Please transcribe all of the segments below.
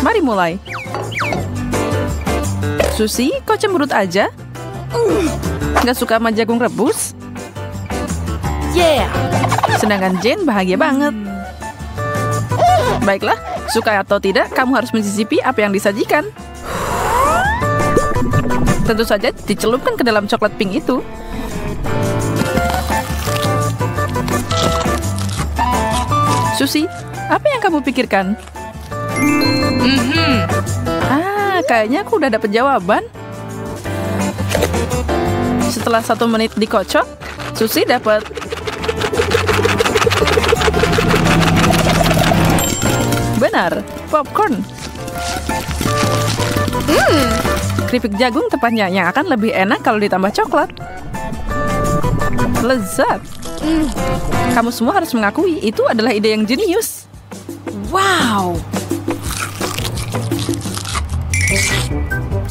Mari mulai. Susie, kau cemberut aja? Nggak suka sama jagung rebus? Yeah. Sedangkan Jane bahagia banget. Baiklah, suka atau tidak, kamu harus mencicipi apa yang disajikan. Tentu saja dicelupkan ke dalam coklat pink itu. Susie, apa yang kamu pikirkan? Kayaknya aku udah dapet jawaban. Setelah 1 menit dikocok, Susie dapat benar, popcorn. Keripik jagung tepatnya yang akan lebih enak kalau ditambah coklat. Lezat. Kamu semua harus mengakui itu adalah ide yang jenius. Wow.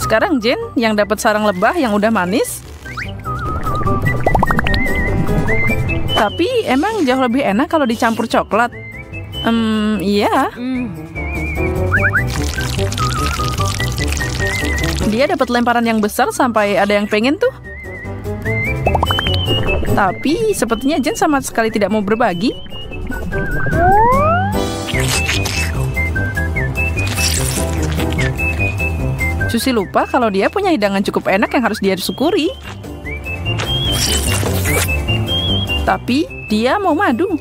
Sekarang Jane yang dapat sarang lebah yang udah manis. Tapi emang jauh lebih enak kalau dicampur coklat. Iya. Dia dapat lemparan yang besar sampai ada yang pengen tuh. Tapi sepertinya Jane sama sekali tidak mau berbagi. Susie lupa kalau dia punya hidangan cukup enak yang harus dia syukuri. Tapi dia mau madu.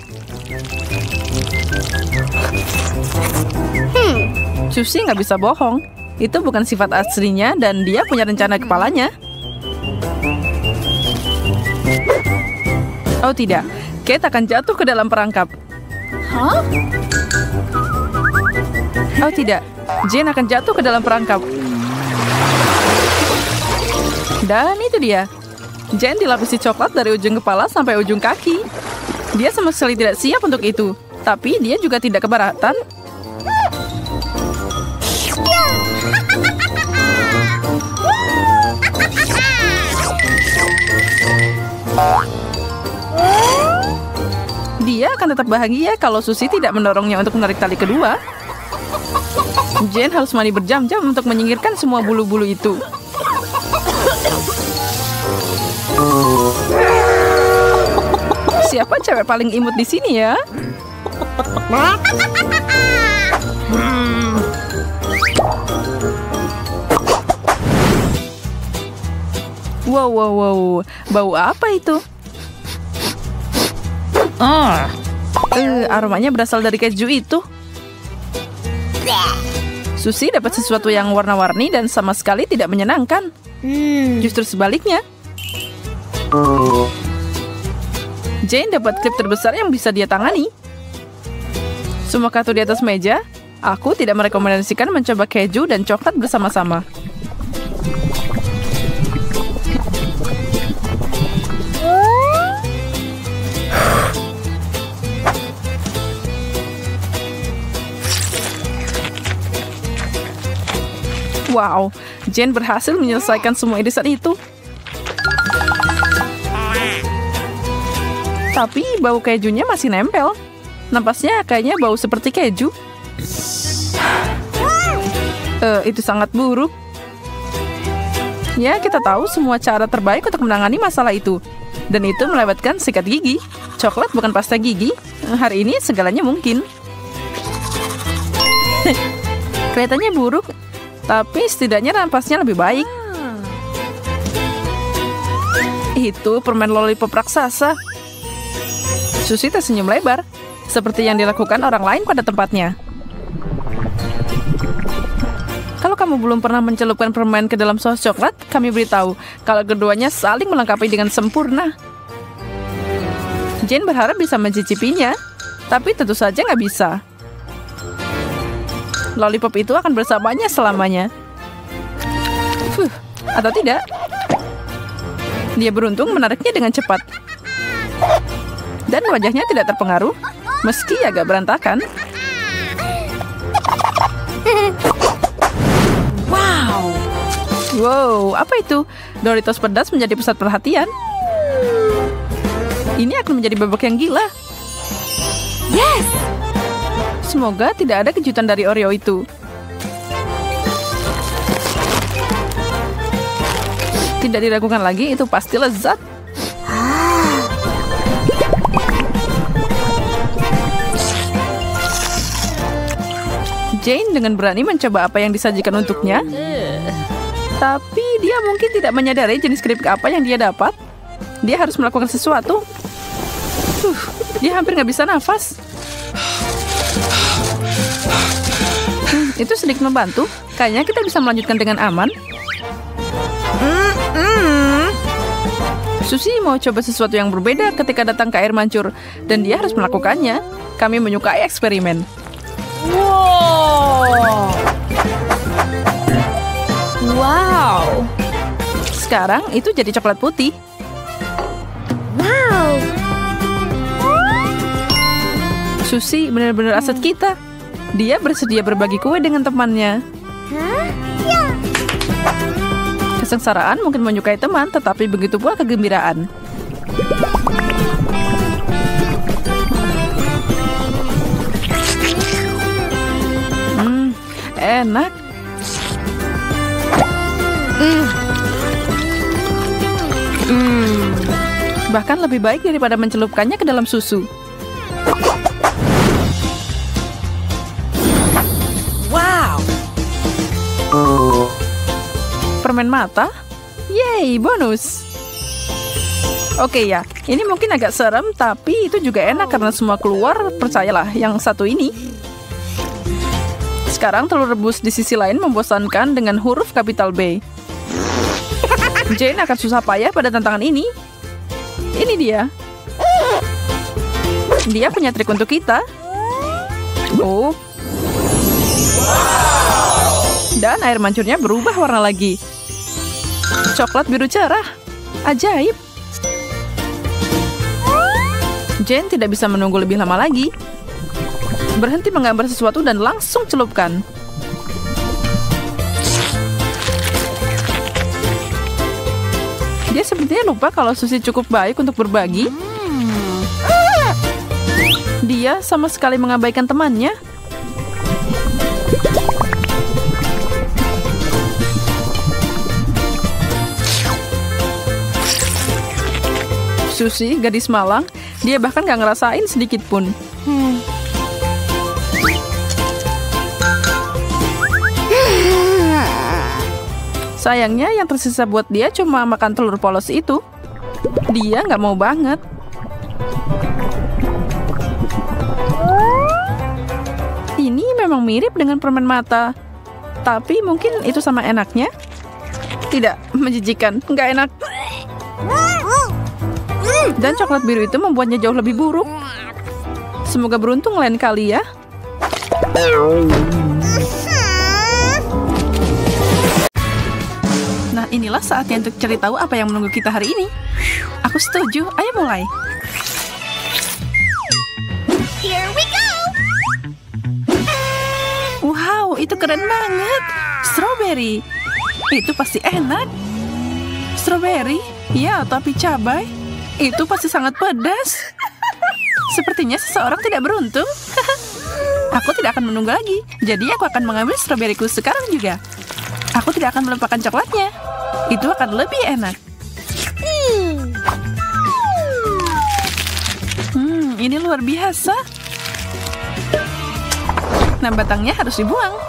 Susie nggak bisa bohong. Itu bukan sifat aslinya dan dia punya rencana di kepalanya. Oh tidak, Kate akan jatuh ke dalam perangkap. Hah? Oh tidak, Jane akan jatuh ke dalam perangkap. Dan itu dia. Jane dilapisi coklat dari ujung kepala sampai ujung kaki. Dia sama sekali tidak siap untuk itu. Tapi dia juga tidak keberatan. Dia akan tetap bahagia kalau Susie tidak mendorongnya untuk menarik tali kedua. Jane harus mandi berjam-jam untuk menyingkirkan semua bulu-bulu itu. Siapa cewek paling imut di sini ya? Wow. Bau apa itu? Aromanya berasal dari keju itu. Susie dapat sesuatu yang warna-warni dan sama sekali tidak menyenangkan. Justru sebaliknya. Jane dapat klip terbesar yang bisa dia tangani. Semua kartu di atas meja. Aku tidak merekomendasikan mencoba keju dan coklat bersama-sama. Wow, Jane berhasil menyelesaikan semua irisan itu. Tapi bau kejunya masih nempel. Nampaknya kayaknya bau seperti keju. Itu sangat buruk. Ya, kita tahu semua cara terbaik untuk menangani masalah itu. Dan itu melewatkan sikat gigi. Coklat bukan pasta gigi. Hari ini segalanya mungkin. Kelihatannya buruk. Tapi setidaknya nampasnya lebih baik. Itu permen lollipop raksasa. Susie tersenyum lebar, seperti yang dilakukan orang lain pada tempatnya. Kalau kamu belum pernah mencelupkan permen ke dalam saus coklat, kami beritahu kalau keduanya saling melengkapi dengan sempurna. Jane berharap bisa mencicipinya, tapi tentu saja nggak bisa. Lollipop itu akan bersamanya selamanya. Atau tidak? Dia beruntung menariknya dengan cepat. Dan wajahnya tidak terpengaruh, meski agak berantakan. Wow, apa itu? Doritos pedas menjadi pusat perhatian. Ini akan menjadi babak yang gila. Yes! Semoga tidak ada kejutan dari Oreo itu. Tidak diragukan lagi, itu pasti lezat. Jane dengan berani mencoba apa yang disajikan untuknya. Tapi dia mungkin tidak menyadari jenis keripik apa yang dia dapat. Dia harus melakukan sesuatu. Dia hampir nggak bisa nafas. Itu sedikit membantu. Kayaknya kita bisa melanjutkan dengan aman. Susie mau coba sesuatu yang berbeda ketika datang ke air mancur. Dan dia harus melakukannya. Kami menyukai eksperimen. Wow. Sekarang itu jadi coklat putih. Wow. Susie benar-benar aset kita. Dia bersedia berbagi kue dengan temannya. Kesengsaraan mungkin menyukai teman, tetapi begitu pula kegembiraan. Enak. Bahkan lebih baik daripada mencelupkannya ke dalam susu. Wow. Permen mata? Yeay, bonus. Oke ya, ini mungkin agak serem, tapi itu juga enak karena semua keluar, percayalah, yang satu ini. Sekarang telur rebus di sisi lain membosankan dengan huruf kapital B. Jane akan susah payah pada tantangan ini. Ini dia. Dia punya trik untuk kita. Oh. Dan air mancurnya berubah warna lagi. Coklat biru cerah. Ajaib. Jane tidak bisa menunggu lebih lama lagi. Berhenti menggambar sesuatu dan langsung celupkan. Dia sepertinya lupa kalau Susie cukup baik untuk berbagi. Dia sama sekali mengabaikan temannya. Susie, gadis malang, dia bahkan gak ngerasain sedikit pun. Sayangnya yang tersisa buat dia cuma makan telur polos itu. Dia nggak mau banget. Ini memang mirip dengan permen mata. Tapi mungkin itu sama enaknya. Tidak, menjijikan, nggak enak. Dan coklat biru itu membuatnya jauh lebih buruk. Semoga beruntung lain kali ya. Nah, inilah saatnya untuk cari tahu apa yang menunggu kita hari ini. Aku setuju, ayo mulai. Here we go. Wow, itu keren banget. Strawberry. Itu pasti enak. Strawberry? Ya, tapi cabai. Itu pasti sangat pedas. Sepertinya seseorang tidak beruntung. Aku tidak akan menunggu lagi. Jadi aku akan mengambil strawberryku sekarang juga. Aku tidak akan melupakan coklatnya. Itu akan lebih enak. Ini luar biasa. Nah, batangnya harus dibuang.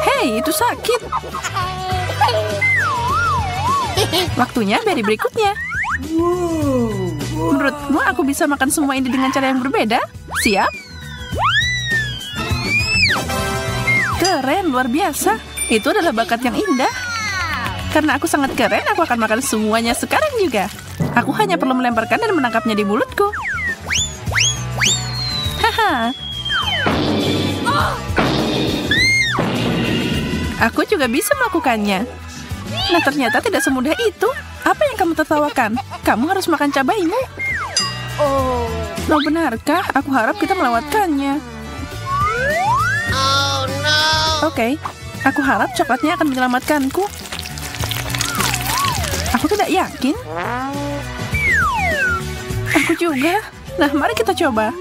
Hei, itu sakit. Waktunya berry berikutnya. Menurutmu aku bisa makan semua ini dengan cara yang berbeda? Siap? Keren, luar biasa. Itu adalah bakat yang indah. Karena aku sangat keren, aku akan makan semuanya sekarang juga. Aku hanya perlu melemparkan dan menangkapnya di mulutku. Haha. Aku juga bisa melakukannya. Nah, ternyata tidak semudah itu. Apa yang kamu tertawakan? Kamu harus makan cabaimu. Oh, benarkah? Aku harap kita melewatkannya. Oh no. Oke, aku harap coklatnya akan menyelamatkanku. Aku tidak yakin. Aku juga. Nah, mari kita coba.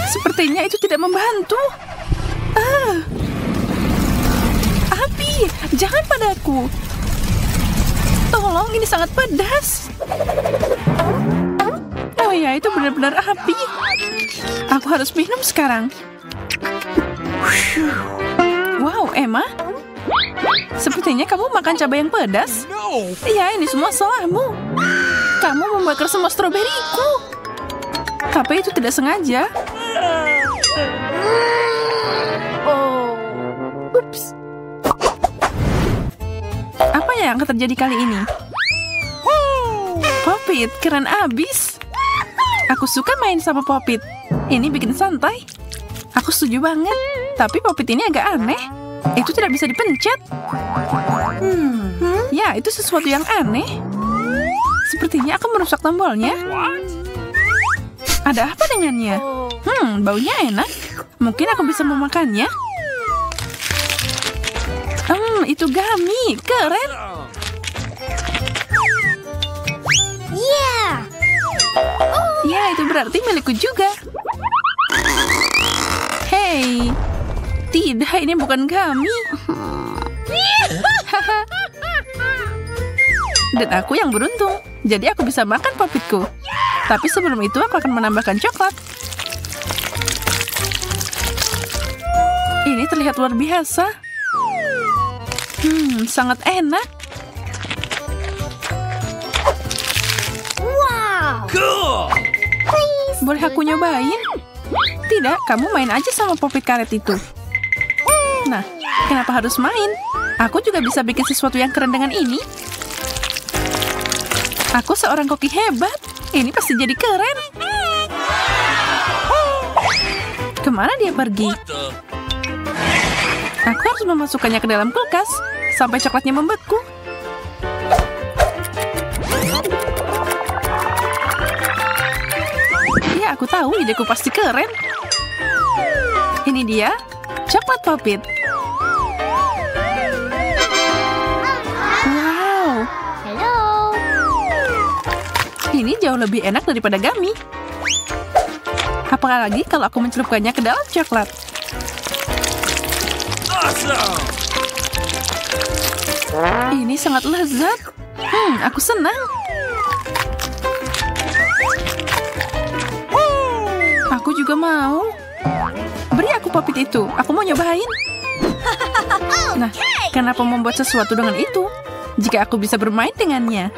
Sepertinya itu tidak membantu. jangan padaku. Tolong, ini sangat pedas. Oh ya, itu benar-benar api. Aku harus minum sekarang. Wow, Emma. Sepertinya kamu makan cabai yang pedas. Iya, ini semua salahmu. Kamu membakar semua stroberiku. Tapi itu tidak sengaja. Ups. Apa yang akan terjadi kali ini? Popit, keren abis. Aku suka main sama Popit. Ini bikin santai. Aku setuju banget. Tapi Popit ini agak aneh. Itu tidak bisa dipencet. Ya, itu sesuatu yang aneh. Sepertinya aku merusak tombolnya. Ada apa dengannya? Baunya enak. Mungkin aku bisa memakannya. Itu gummy. Keren. Yeah. Ya, itu berarti milikku juga. Hey. Tidak, ini bukan gummy. Dan aku yang beruntung. Jadi aku bisa makan popitku. Tapi sebelum itu aku akan menambahkan coklat. Ini terlihat luar biasa. Sangat enak. Wow. Cool. Boleh aku nyobain? Tidak, kamu main aja sama popit karet itu. Nah, kenapa harus main? Aku juga bisa bikin sesuatu yang keren dengan ini. Aku seorang koki hebat. Ini pasti jadi keren. Kemana dia pergi? Aku harus memasukkannya ke dalam kulkas sampai coklatnya membeku. Ya, aku tahu ideku pasti keren. Ini dia, coklat popit. Wow. Hello. Ini jauh lebih enak daripada gummy. Apalagi kalau aku mencelupkannya ke dalam coklat. Awesome. Ini sangat lezat. Aku senang. Aku juga mau. Beri aku popit itu. Aku mau nyobain. Nah, kenapa membuat sesuatu dengan itu? Jika aku bisa bermain dengannya.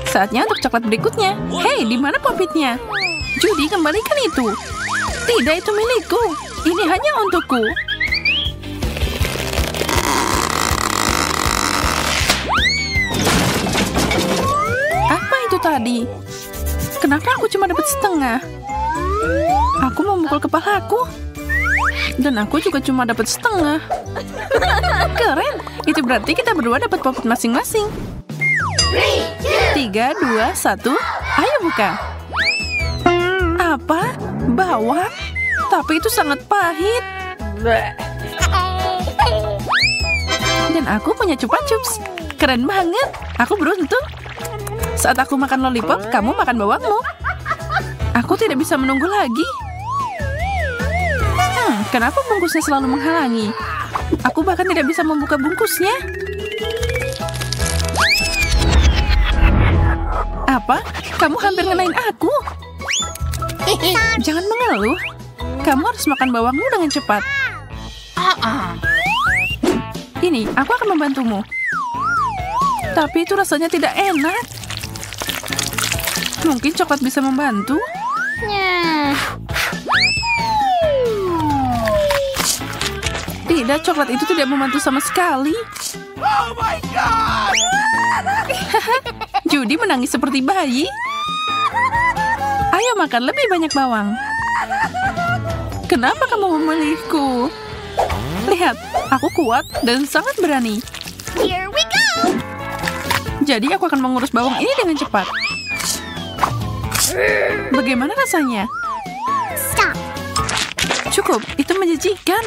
Saatnya untuk coklat berikutnya. Hei, di mana popitnya? Judy, kembalikan itu. Tidak, itu milikku. Ini hanya untukku. Apa itu tadi? Kenapa aku cuma dapat setengah? Aku memukul kepalaku. Dan aku juga cuma dapat setengah. Keren. Itu berarti kita berdua dapat popit masing-masing. 3, 2, 1. Ayo buka. Apa? Bawang? Tapi itu sangat pahit. Dan aku punya Chupa Chups. Keren banget. Aku beruntung. Saat aku makan lollipop, kamu makan bawangmu. Aku tidak bisa menunggu lagi. Kenapa bungkusnya selalu menghalangi? Aku bahkan tidak bisa membuka bungkusnya. Apa? Kamu hampir ngenain aku. Jangan mengeluh. Kamu harus makan bawangmu dengan cepat. Ini, aku akan membantumu. Tapi itu rasanya tidak enak. Mungkin coklat bisa membantu. Tidak, coklat itu tidak membantu sama sekali. Oh my God. Judy menangis seperti bayi. Ayo makan lebih banyak bawang. Kenapa kamu memilihku? Lihat, aku kuat dan sangat berani. Here we go. Jadi aku akan mengurus bawang ini dengan cepat. Bagaimana rasanya? Stop. Cukup, itu menjijikan.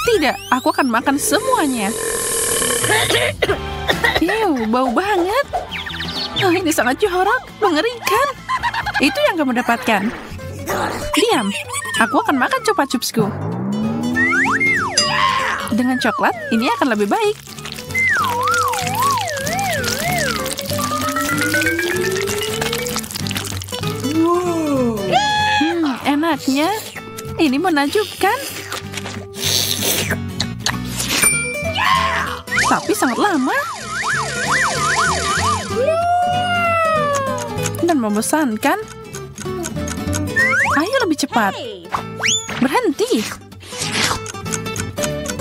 Tidak, aku akan makan semuanya. Bau banget. Ini sangat jorok, mengerikan. Itu yang kamu dapatkan. Diam, aku akan makan Chupa Chupsku. Dengan coklat, ini akan lebih baik. Enaknya. Ini menakjubkan. Tapi sangat lama. Dan membosankan. Ayo lebih cepat. Berhenti.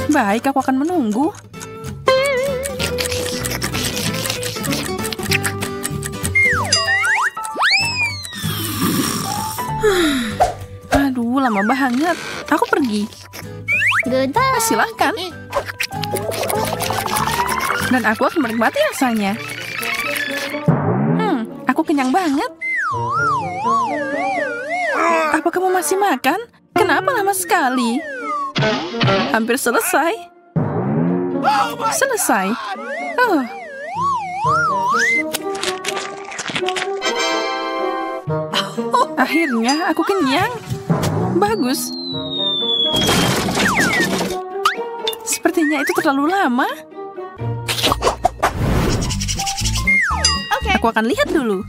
Baik, aku akan menunggu. Aduh, lama banget. Aku pergi. Goodbye. Silahkan. Dan aku akan menikmati rasanya. Aku kenyang banget. Apa kamu masih makan? Kenapa lama sekali? Hampir selesai. Selesai. Oh. Akhirnya aku kenyang. Bagus. Sepertinya itu terlalu lama. Aku akan lihat dulu.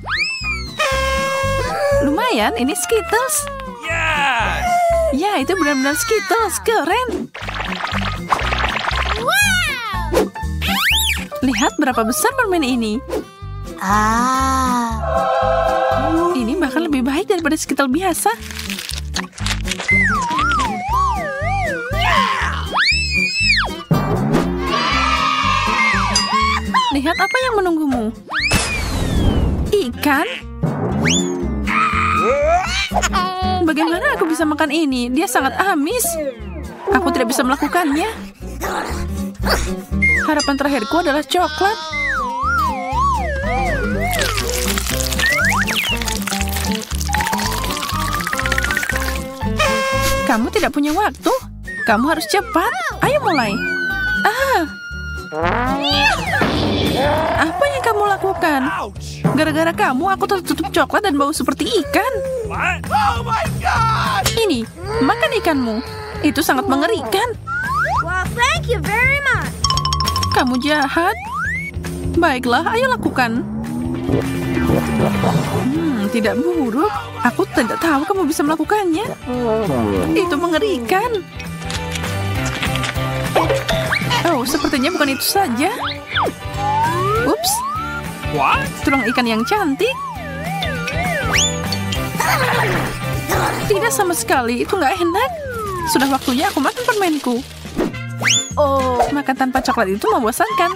Lumayan, ini Skittles. Yes! Ya, itu benar-benar Skittles. Keren. Wow! Lihat berapa besar permen ini. Ini bahkan lebih baik daripada Skittles biasa. Lihat apa yang menunggumu. Ikan? Bagaimana aku bisa makan ini? Dia sangat amis. Aku tidak bisa melakukannya. Harapan terakhirku adalah coklat. Kamu tidak punya waktu. Kamu harus cepat. Ayo mulai. Apa yang kamu lakukan? Gara-gara kamu, aku tertutup coklat dan bau seperti ikan. What? Oh my God! Ini, makan ikanmu. Itu sangat mengerikan. Well, thank you very much. Kamu jahat. Baiklah, ayo lakukan. Tidak buruk. Aku tidak tahu kamu bisa melakukannya. Itu mengerikan. Oh, sepertinya bukan itu saja. Ups. What? Tulang ikan yang cantik. Tidak sama sekali, itu nggak enak. Sudah waktunya aku makan permenku. Oh, makan tanpa coklat itu membosankan.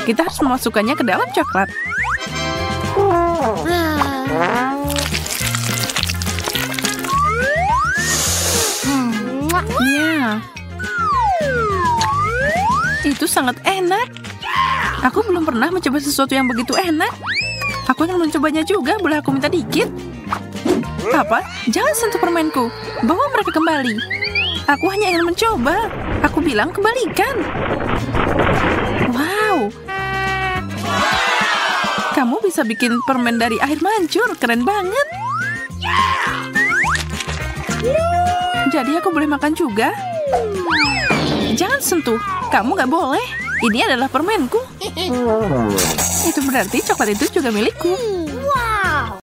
Kita harus memasukkannya ke dalam coklat. Ya. Itu sangat enak. Aku belum pernah mencoba sesuatu yang begitu enak. Aku ingin mencobanya juga. Boleh aku minta dikit? Apa? Jangan sentuh permenku. Bawa mereka kembali. Aku hanya ingin mencoba. Aku bilang kembalikan. Wow. Kamu bisa bikin permen dari air mancur. Keren banget. Jadi aku boleh makan juga? Jangan sentuh. Kamu gak boleh. Ini adalah permenku. Itu berarti coklat itu juga milikku.